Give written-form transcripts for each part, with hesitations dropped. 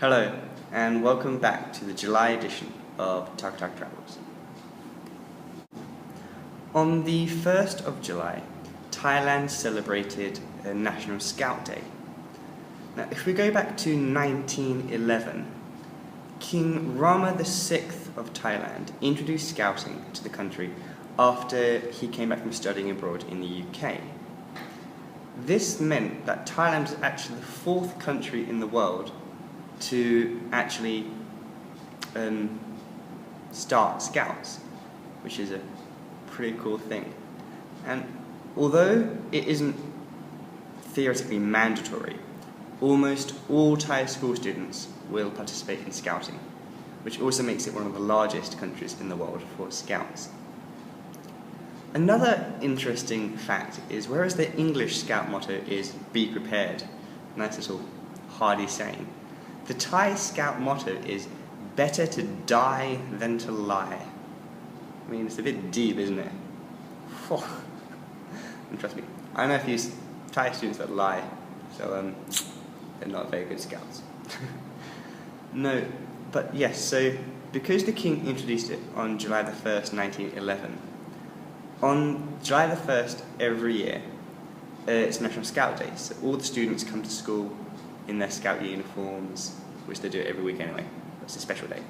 Hello, and welcome back to the July edition of Tuk-Tuk Travels. On the 1st of July, Thailand celebrated National Scout Day. Now, if we go back to 1911, King Rama VI of Thailand introduced scouting to the country after he came back from studying abroad in the UK. This meant that Thailand was actually the fourth country in the world to actually start scouts, which is a pretty cool thing. And although it isn't theoretically mandatory, almost all Thai school students will participate in scouting, which also makes it one of the largest countries in the world for scouts. Another interesting fact is, whereas the English scout motto is "Be prepared," nice little hardy saying, the Thai scout motto is "Better to die than to lie." I mean, it's a bit deep, isn't it? And trust me, I know a few Thai students that lie, so they're not very good scouts. No, but yes, so because the king introduced it on July the 1st, 1911, on July the 1st every year, it's National Scout Day, so all the students come to school in their scout uniforms, which they do every week anyway. It's a special day.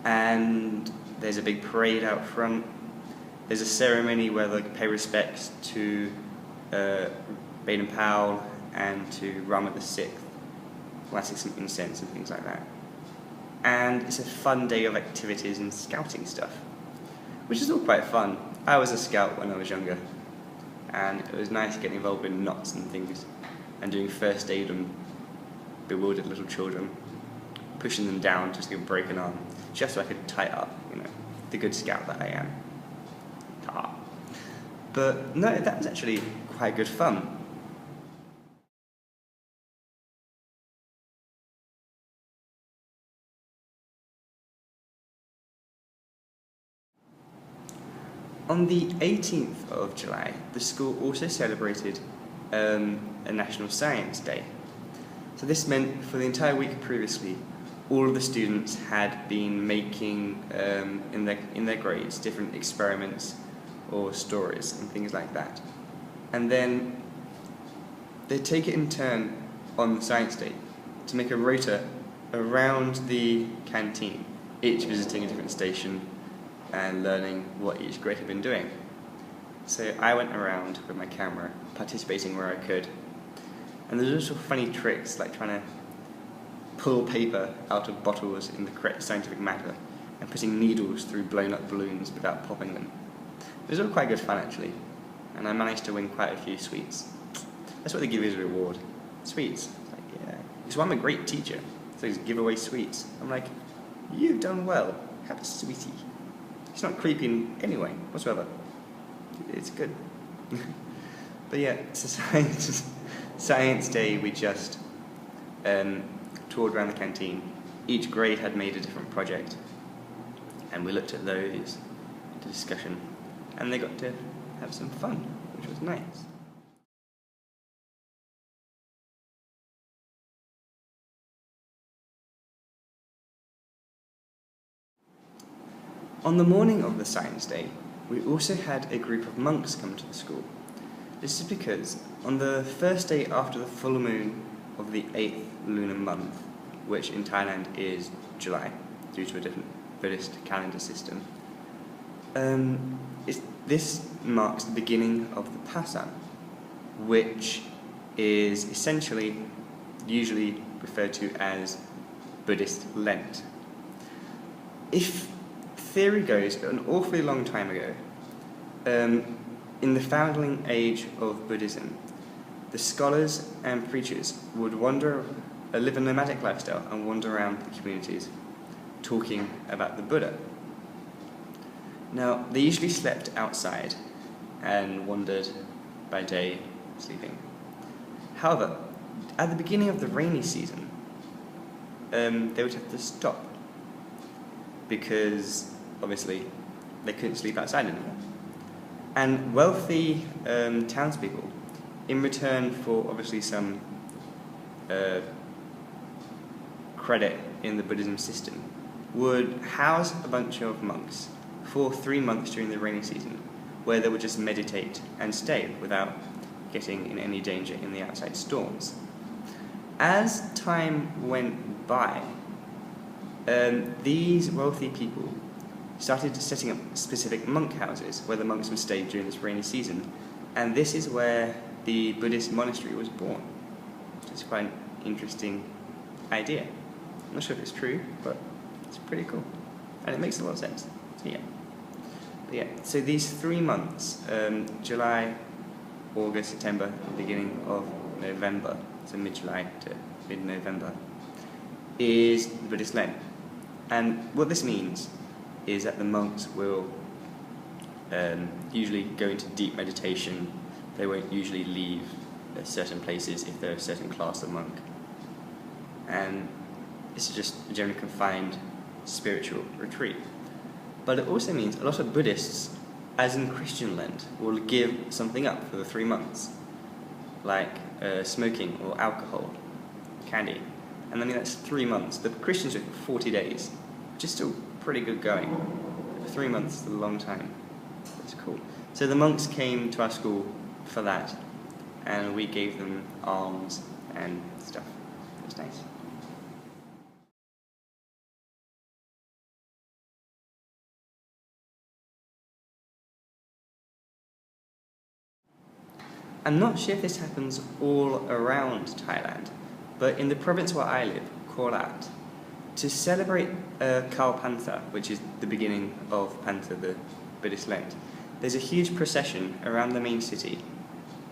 And there's a big parade out front. There's a ceremony where they pay respects to Baden Powell and to Rama VI, lighting some incense and things like that. And it's a fun day of activities and scouting stuff, which is all quite fun. I was a scout when I was younger, and it was nice getting involved in knots and things, and doing first aid on bewildered little children, pushing them down just to break an arm, just so I could tie it up, the good scout that I am. Ta. But no, that was actually quite good fun. On the 18th of July, the school also celebrated a National Science Day. So this meant for the entire week previously, all of the students had been making, in their grades, different experiments or stories and things like that. And then they'd take it in turn on the Science Day to make a rota around the canteen, each visiting a different station and learning what each grade had been doing. So I went around with my camera, participating where I could. And there's also funny tricks, like trying to pull paper out of bottles in the correct scientific matter and putting needles through blown up balloons without popping them. It was all quite good fun actually, and I managed to win quite a few sweets. That's what they give you as a reward. Sweets. It's like, yeah. It's why I'm a great teacher, so I just give away sweets. I'm like, you've done well, have a sweetie. It's not creepy in any way whatsoever. It's good. But yeah, it's a Science Day. We just toured around the canteen. Each grade had made a different project, and we looked at those, into discussion, and they got to have some fun, which was nice. On the morning of the Science Day, we also had a group of monks come to the school. This is because on the first day after the full moon of the 8th lunar month, which in Thailand is July, due to a different Buddhist calendar system, this marks the beginning of the Pasam, which is essentially usually referred to as Buddhist Lent. If theory goes, an awfully long time ago, in the founding age of Buddhism, the scholars and preachers would live a nomadic lifestyle and wander around the communities talking about the Buddha. Now, they usually slept outside and wandered by day, sleeping. However, at the beginning of the rainy season, they would have to stop because obviously they couldn't sleep outside anymore. And wealthy townspeople, in return for obviously some credit in the Buddhism system, would house a bunch of monks for 3 months during the rainy season, where they would just meditate and stay without getting in any danger in the outside storms. As time went by, these wealthy people started setting up specific monk houses where the monks would stay during this rainy season, and this is where the Buddhist monastery was born. It's quite an interesting idea. I'm not sure if it's true, but it's pretty cool, and it makes a lot of sense. So these 3 months, July, August, September, and beginning of November, so mid-July to mid-November, is the Buddhist Lent. And what this means is that the monks will usually go into deep meditation. They won't usually leave certain places if they're a certain class of monk. And it's just a generally confined spiritual retreat. But it also means a lot of Buddhists, as in Christian Lent, will give something up for the 3 months, like smoking or alcohol, candy. And I mean, that's 3 months. The Christians do it for 40 days, which is still pretty good going. 3 months is a long time. It's cool. So the monks came to our school for that, and we gave them alms and stuff. It was nice. I'm not sure if this happens all around Thailand, but in the province where I live, Korat, to celebrate Kal Pantha, which is the beginning of Pantha, the Buddhist Lent, there's a huge procession around the main city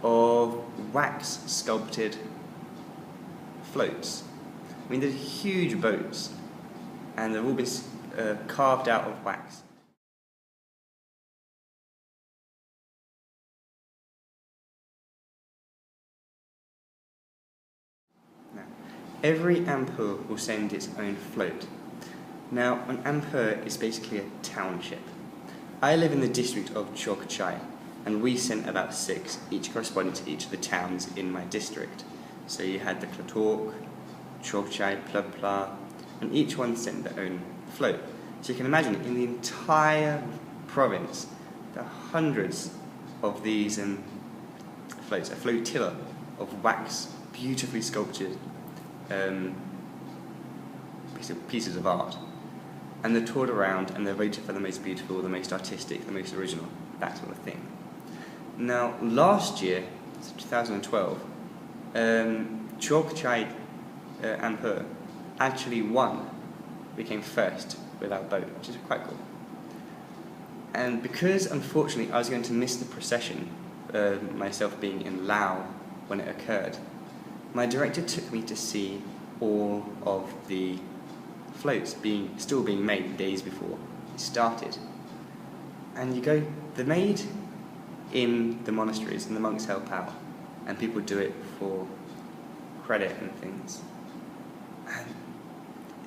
of wax sculpted floats. I mean, they're huge boats, and they've all been carved out of wax. Every ampur will send its own float. Now, an ampur is basically a township. I live in the district of Chok Chai, and we sent about 6, each corresponding to each of the towns in my district. So you had the Klatok, Chok Chai, Plub Pla, and each one sent their own float. So you can imagine, in the entire province, there are hundreds of these floats, a flotilla of wax, beautifully sculptured pieces of art, and they're toured around and they're voted for the most beautiful, the most artistic, the most original, that sort of thing. Now, last year, 2012, Chok Chai Ampur actually won, became first with our boat, which is quite cool. And because, unfortunately, I was going to miss the procession, myself being in Laos when it occurred, my director took me to see all of the floats still being made days before it started. And they're made in the monasteries, and the monks help out, and people do it for credit and things. And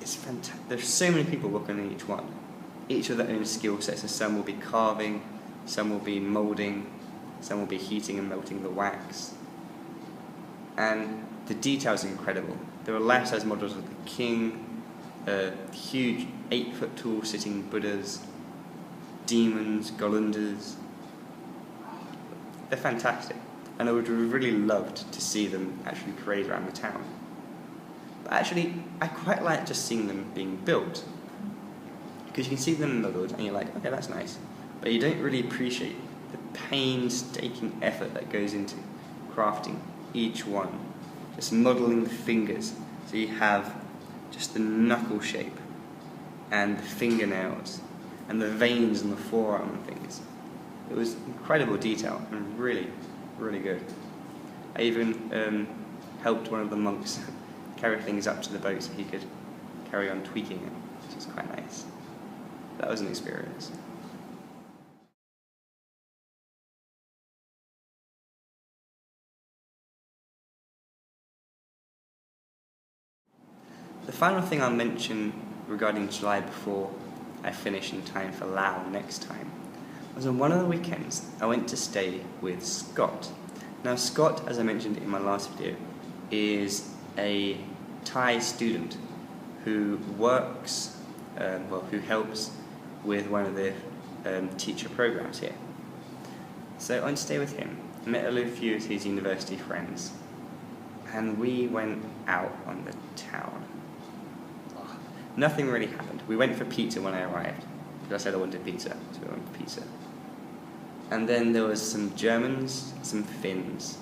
it's fantastic. There's so many people working on each one, each with their own skill sets. So some will be carving, some will be moulding, some will be heating and melting the wax. And the details are incredible. There are life-size models of the king, huge 8-foot tall sitting Buddhas, demons, Golandas. They're fantastic, and I would have really loved to see them actually parade around the town. But actually, I quite like just seeing them being built, because you can see them modelled and you're like, okay, that's nice, but you don't really appreciate the painstaking effort that goes into crafting each one. Just modelling the fingers, so you have just the knuckle shape and the fingernails and the veins in the forearm and things. It was incredible detail and really, really good. I even helped one of the monks carry things up to the boat so he could carry on tweaking it, which was quite nice. That was an experience. The final thing I'll mention regarding July before I finish in time for Laos next time was on one of the weekends I went to stay with Scott. Now Scott, as I mentioned in my last video, is a Thai student who works, who helps with one of the teacher programs here. So I went to stay with him, met a few of his university friends, and we went out on the town. Oh, nothing really happened. We went for pizza when I arrived, because I said I wanted pizza, so we went for pizza. And then there was some Germans, some Finns,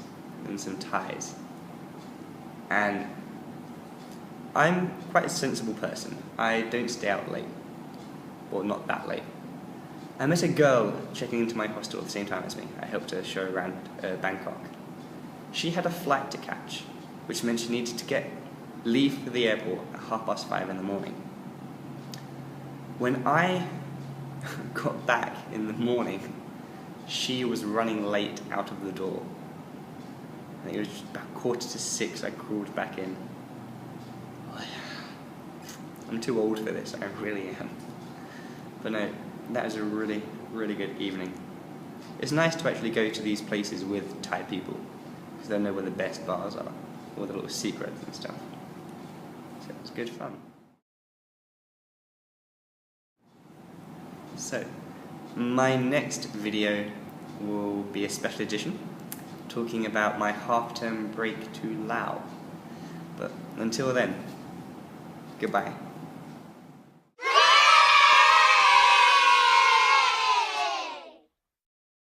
and some Thais. And I'm quite a sensible person. I don't stay out late, or not that late. I met a girl checking into my hostel at the same time as me. I helped her show around Bangkok. She had a flight to catch, which meant she needed to leave for the airport at 5:30 in the morning. When I got back in the morning, she was running late out of the door. I think it was about 5:45 I crawled back in. I'm too old for this, I really am. But no, that was a really, really good evening. It's nice to actually go to these places with Thai people, because they know where the best bars are, all the little secrets and stuff. So it was good fun. So, my next video will be a special edition, talking about my half-term break to Laos. But until then, goodbye.